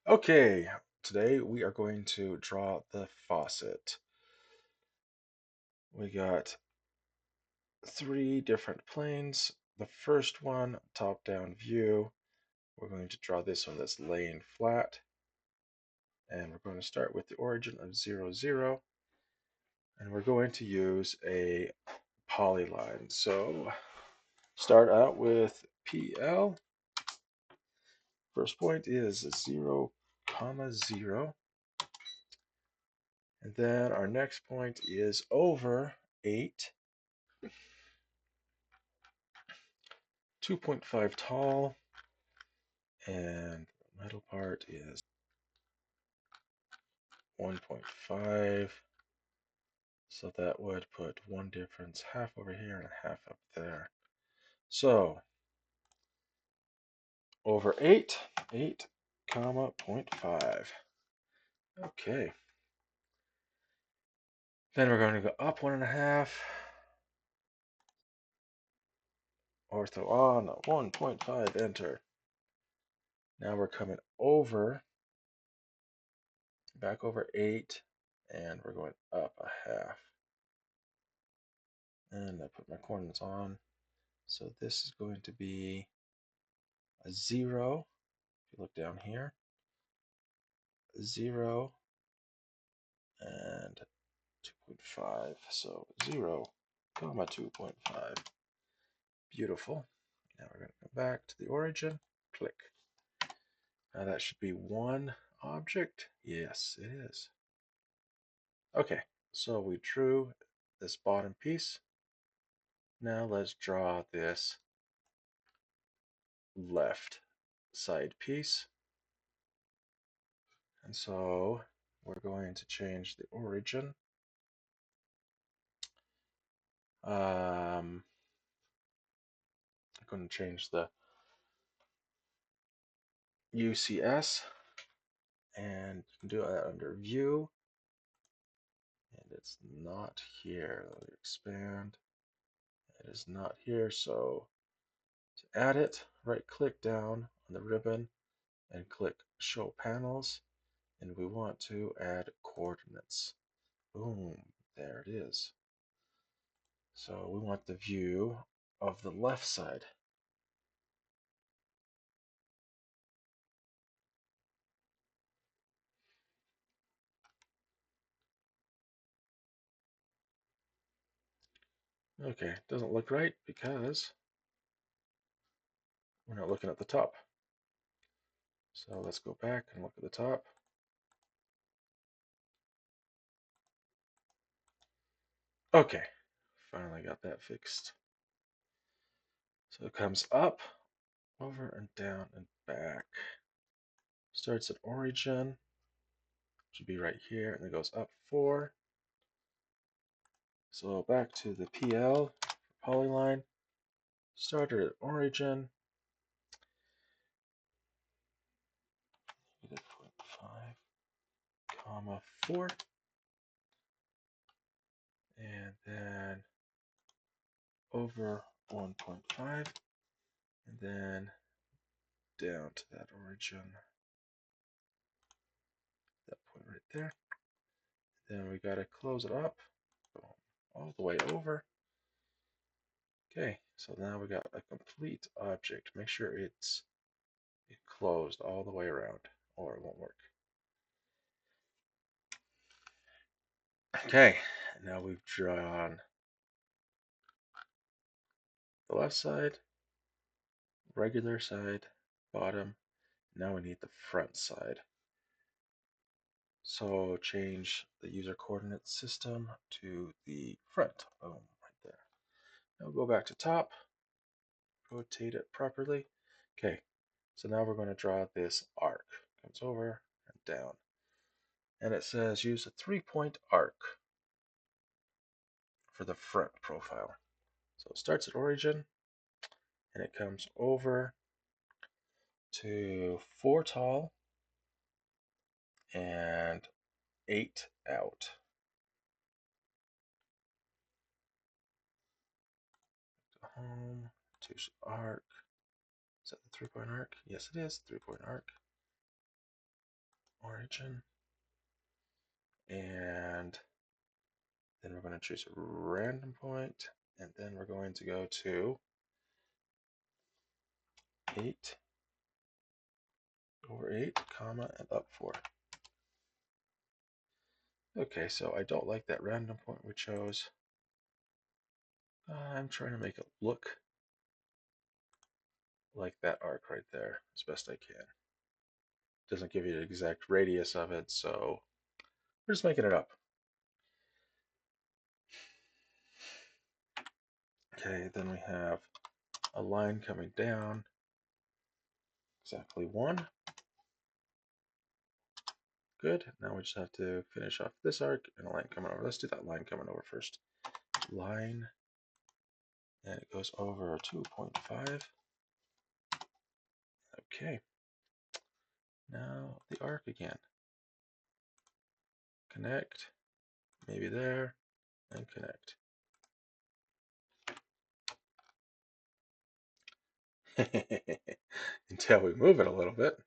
Okay, today we are going to draw the faucet. We got three different planes. The first one, top-down view, we're going to draw this one that's laying flat. And we're going to start with the origin of 0, 0. And we're going to use a polyline. So start out with PL. First point is 0, comma 0. And then our next point is over 8, 2.5 tall, and the middle part is 1.5. So that would put one difference half over here and half up there. So over 8, 8 comma 0.5. Okay. Then we're going to go up 1.5. Ortho on 1.5, enter. Now we're coming over, back over 8, and we're going up a half. And I put my coordinates on. So this is going to be a 0. If you look down here, 0 and 2.5. So 0, comma 2.5. Beautiful. Now we're going to go back to the origin. Click. Now that should be one object. Yes, it is. Okay, so we drew this bottom piece. Now let's draw this left side piece. And so we're going to change the origin. I'm going to change the UCS, and you can do that under view, and it's not here. Let me expand. It is not here, so to add it, right click down on the ribbon and click show panels, and we want to add coordinates. Boom, there it is. So we want the view of the left side. Okay, doesn't look right because we're not looking at the top. So let's go back and look at the top. Okay, finally got that fixed. So it comes up, over and down and back. Starts at origin, should be right here, and it goes up 4. So back to the PL polyline. Started at origin, -0.5, comma 4, and then over 1.5, and then down to that origin, that point right there. Then we gotta close it up, boom, all the way over. Okay, so now we got a complete object. Make sure it's closed all the way around, or it won't work. Okay, now we've drawn the left side, regular side, bottom. Now we need the front side. So change the user coordinate system to the front. Boom, right there. Now we'll go back to top, rotate it properly. Okay, so now we're going to draw this arc. Comes over and down. And it says use a 3-point arc for the front profile. So it starts at origin and it comes over to 4 tall and 8 out. Home to arc. Is that the 3-point arc? Yes, it is 3-point arc. origin. And then we're going to choose a random point, and then we're going to go to 8 over 8, comma, and up 4. Okay, so I don't like that random point we chose. I'm trying to make it look like that arc right there as best I can. Doesn't give you the exact radius of it, so we're just making it up. Okay, then we have a line coming down, exactly 1. Good. Now we just have to finish off this arc and a line coming over. Let's do that line coming over first. Line, and it goes over 2.5. Okay. Now the arc again. Connect, maybe there, and connect. Until we move it a little bit,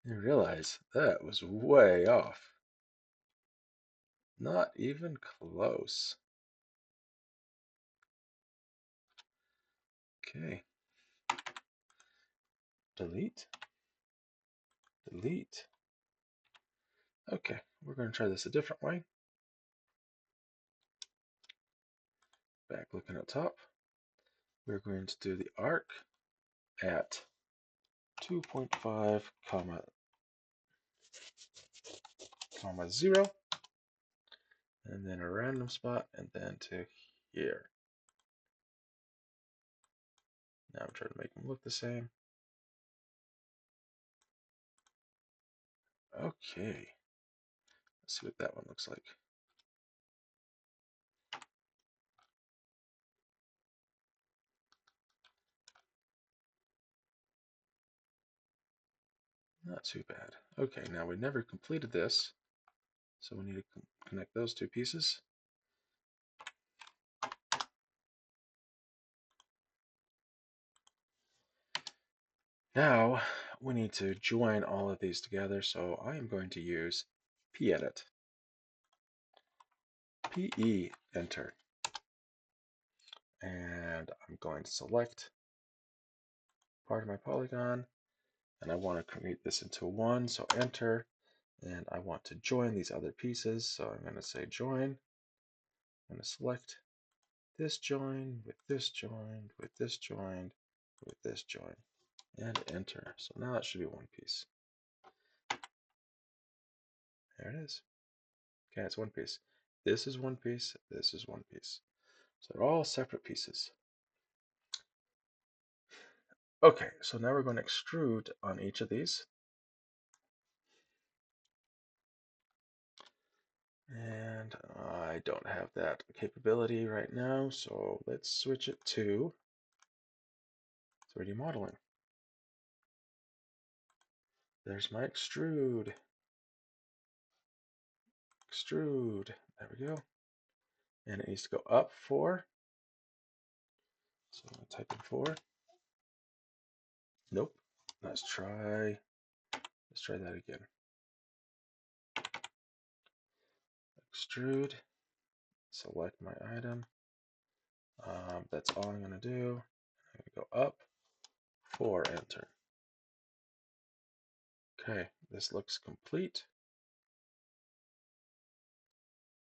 you realize that was way off. Not even close. Okay. Delete. Delete. Okay, we're going to try this a different way. Back looking at top. We're going to do the arc at 2.5, comma 0, and then a random spot, and then to here. Now I'm trying to make them look the same. Okay. Let's see what that one looks like. Not too bad. Okay, now we never completed this, so we need to connect those two pieces. Now we need to join all of these together, so I am going to use pedit. PE, enter. And I'm going to select part of my polygon, and I want to create this into one, so enter. And I want to join these other pieces, so I'm going to say join. I'm going to select this join with this joined with this joined with this join, and enter. So now that should be one piece. There it is. Okay, it's one piece. This is one piece, this is one piece. So they're all separate pieces. Okay, so now we're going to extrude on each of these. And I don't have that capability right now, so let's switch it to 3D modeling. There's my extrude. Extrude. There we go. And it needs to go up 4. So I'm going to type in 4. Nope. Let's try that again. Extrude. Select my item. That's all I'm going to do. I'm going to go up 4, enter. Okay, this looks complete.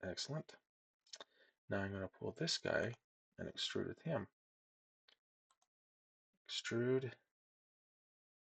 Excellent. Now I'm going to pull this guy and extrude with him. Extrude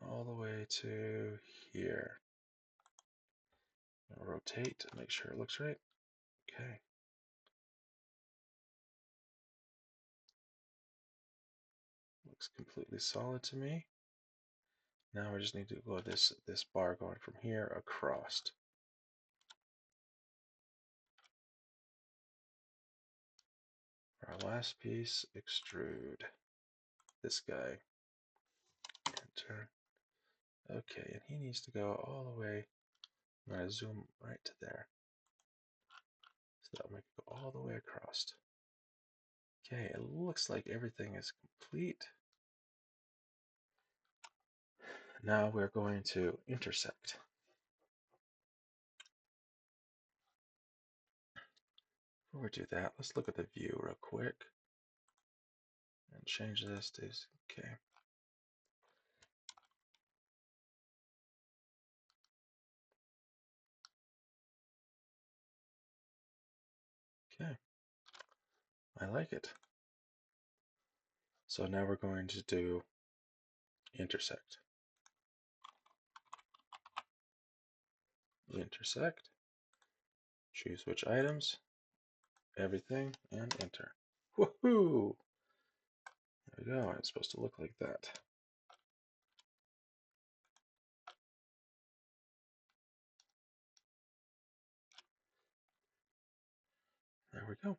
all the way to here. Rotate to make sure it looks right. Okay. Looks completely solid to me. Now we just need to go this bar going from here across. For our last piece, extrude this guy. Enter. Okay, and he needs to go all the way. I'm going to zoom right to there. So that will make it go all the way across. Okay, it looks like everything is complete. Now we're going to intersect. Before we do that, let's look at the view real quick and change this to okay. Okay, I like it. So now we're going to do intersect. Intersect, choose which items, everything, and enter. Woohoo! There we go, it's supposed to look like that. There we go.